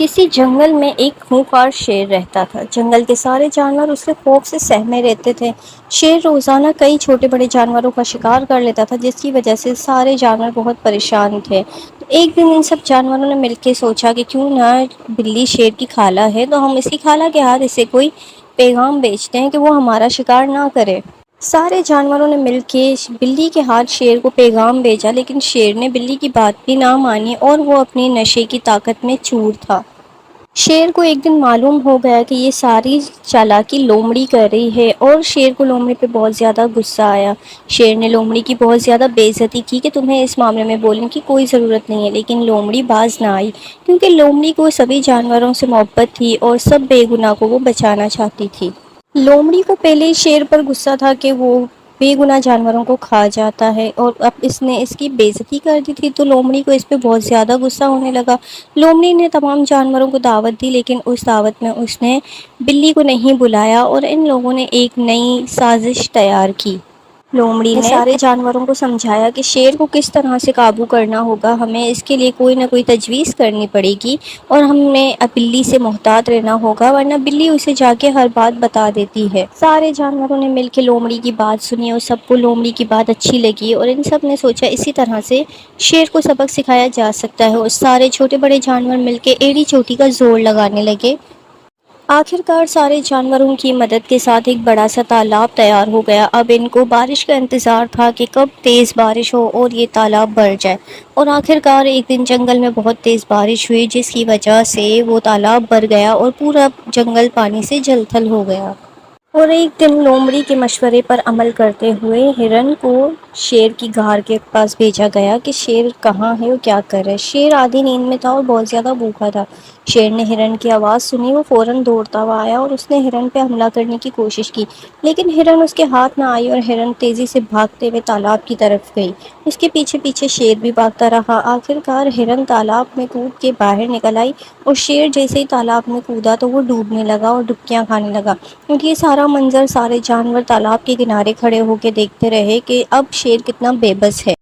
کسی جنگل میں ایک خونخوار شیر رہتا تھا۔ جنگل کے سارے جانور اس کے خوف سے سہمے رہتے تھے۔ شیر روزانہ کئی چھوٹے بڑے جانوروں کا شکار کر لیتا تھا، جس کی وجہ سے سارے جانور بہت پریشان تھے۔ تو ایک دن ان سب جانوروں نے مل کے سوچا کہ کیوں نہ بلی شیر کی خالہ ہے تو ہم اس کی خالہ کے ہاتھ اسے کوئی پیغام بیچتے ہیں کہ وہ ہمارا شکار نہ کرے۔ سارے جانوروں نے مل کے بلی کے ہاتھ شیر کو پیغام بھیجا، لیکن شیر نے بلی کی بات بھی نہ مانی اور وہ اپنی نشے کی طاقت میں چور تھا۔ شیر کو ایک دن معلوم ہو گیا کہ یہ ساری چالاکی لومڑی کر رہی ہے اور شیر کو لومڑی پہ بہت زیادہ غصہ آیا۔ شیر نے لومڑی کی بہت زیادہ بے عزتی کی کہ تمہیں اس معاملے میں بولنے کی کوئی ضرورت نہیں ہے، لیکن لومڑی باز نہ آئی کیونکہ لومڑی کو سبھی جانوروں سے محبت تھی اور سب بے گناہ کو وہ بچانا چاہتی تھی۔ لومڑی کو پہلے ہی شیر پر غصہ تھا کہ وہ بے گناہ جانوروں کو کھا جاتا ہے اور اب اس نے اس کی بے عزتی کر دی تھی، تو لومڑی کو اس پہ بہت زیادہ غصہ ہونے لگا۔ لومڑی نے تمام جانوروں کو دعوت دی، لیکن اس دعوت میں اس نے بلی کو نہیں بلایا اور ان لوگوں نے ایک نئی سازش تیار کی۔ لومڑی نے سارے جانوروں کو سمجھایا کہ شیر کو کس طرح سے قابو کرنا ہوگا، ہمیں اس کے لیے کوئی نہ کوئی تجویز کرنی پڑے گی اور ہمیں بلی سے محتاط رہنا ہوگا، ورنہ بلی اسے جا کے ہر بات بتا دیتی ہے۔ سارے جانوروں نے مل کے لومڑی کی بات سنی اور سب کو لومڑی کی بات اچھی لگی اور ان سب نے سوچا اسی طرح سے شیر کو سبق سکھایا جا سکتا ہے اور سارے چھوٹے بڑے جانور مل کے ایڑی چوٹی کا زور لگانے لگے۔ آخرکار سارے جانوروں کی مدد کے ساتھ ایک بڑا سا تالاب تیار ہو گیا۔ اب ان کو بارش کا انتظار تھا کہ کب تیز بارش ہو اور یہ تالاب بھر جائے، اور آخرکار ایک دن جنگل میں بہت تیز بارش ہوئی، جس کی وجہ سے وہ تالاب بھر گیا اور پورا جنگل پانی سے جل تھل ہو گیا۔ اور ایک دن لومڑی کے مشورے پر عمل کرتے ہوئے ہرن کو شیر کی غار کے پاس بھیجا گیا کہ شیر کہاں ہے اور کیا کر رہا ہے۔ شیر آدھی نیند میں تھا اور بہت زیادہ بھوکا تھا۔ شیر نے ہرن کی آواز سنی، وہ فوراً دوڑتا ہوا آیا اور اس نے ہرن پہ حملہ کرنے کی کوشش کی، لیکن ہرن اس کے ہاتھ نہ آئی اور ہرن تیزی سے بھاگتے ہوئے تالاب کی طرف گئی۔ اس کے پیچھے پیچھے شیر بھی بھاگتا رہا۔ آخرکار ہرن تالاب میں کود کے باہر نکل آئی اور شیر جیسے ہی تالاب میں کودا تو وہ ڈوبنے لگا اور ڈبکیاں کھانے لگا۔ کیونکہ یہ سارا منظر سارے جانور تالاب کے کنارے کھڑے ہو کے دیکھتے رہے کہ اب شیر کتنا بے بس ہے۔